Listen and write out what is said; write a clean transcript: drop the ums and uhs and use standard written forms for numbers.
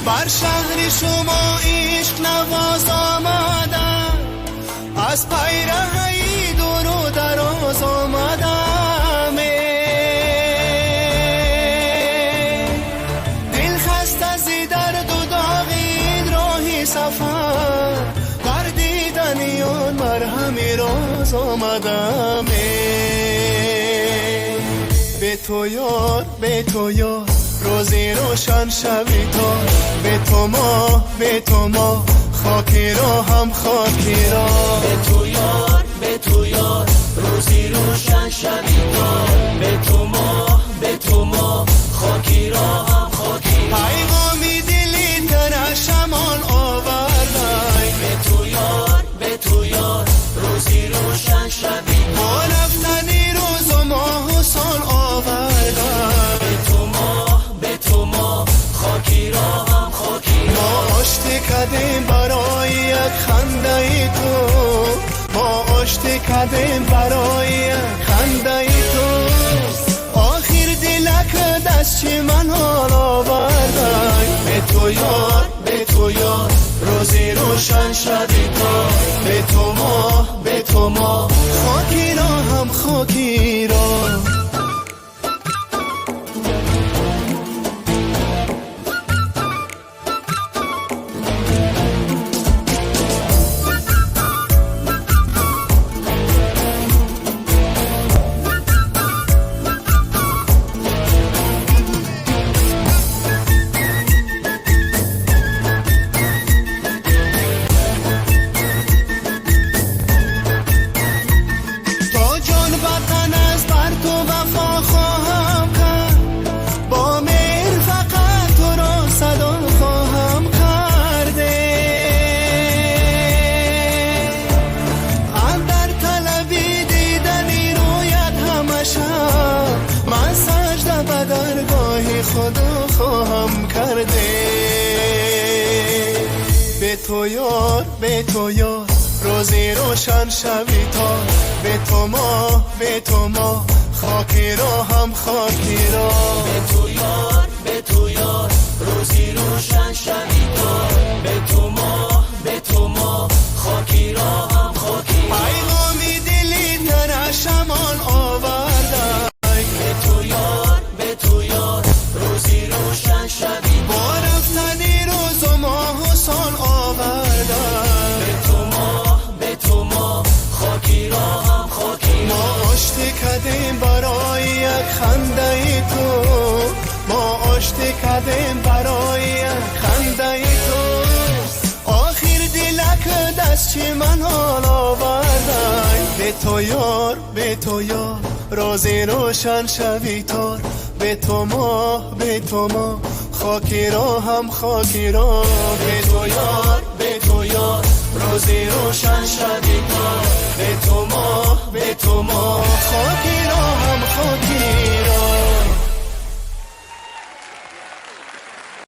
بر شهر شما عشق نواز آمدم، از پیرهی دور و دراز آمدم. دل خسته زی درد و داغید راهی سفر، در دیدن یان مرهمی راز آمدم. به تو یار به تو یار روزی روشن شوی تا، به تو ما خاکی را هم خاکی را. به تو یار روزی روشن شوی تا، به تو ما خاکی را هم خاکی را. پیغامی دلی تر شمان آوردن، به تو یار روزی روشن شوی تا، با رفتنی روز و ماه و سال آوردن. به تو ما خاکی را هم خاکی را. ما آشتی کردیم برای یک خنده ای تو، ما آشتی کردیم برای یک خنده ای تو. آخر دلک دست چی من حال آوردن. به تو یار روزی روشن شدی تا، به تو ما خاکی را هم خاکی را. خدا خواهم کرده. به تو یار روزی روشن شوی تا، به تو ما خاکی را هم خاکی را. به تو یار روزی روشن شوی تا، به تو ما خاکی را هم خاکی را. پیغامی دلی تر شمان آوردن، به تو یار روزی روشن شوی تا، با رفتنی روز و ماه و سال آوردن. به تو ما خاکی را هم خاکی را. ما آشتی کردیم برای یک خنده ای تو، ما آشتی کردیم برای یک خنده ای تو. آخر دلک دست چی من حال آوردن. به تو یار روزی روشن شوی تار، به تو ما خاکی را هم خاکی را. به تو یار روزی روشن شوی تا، به تو ما خاکی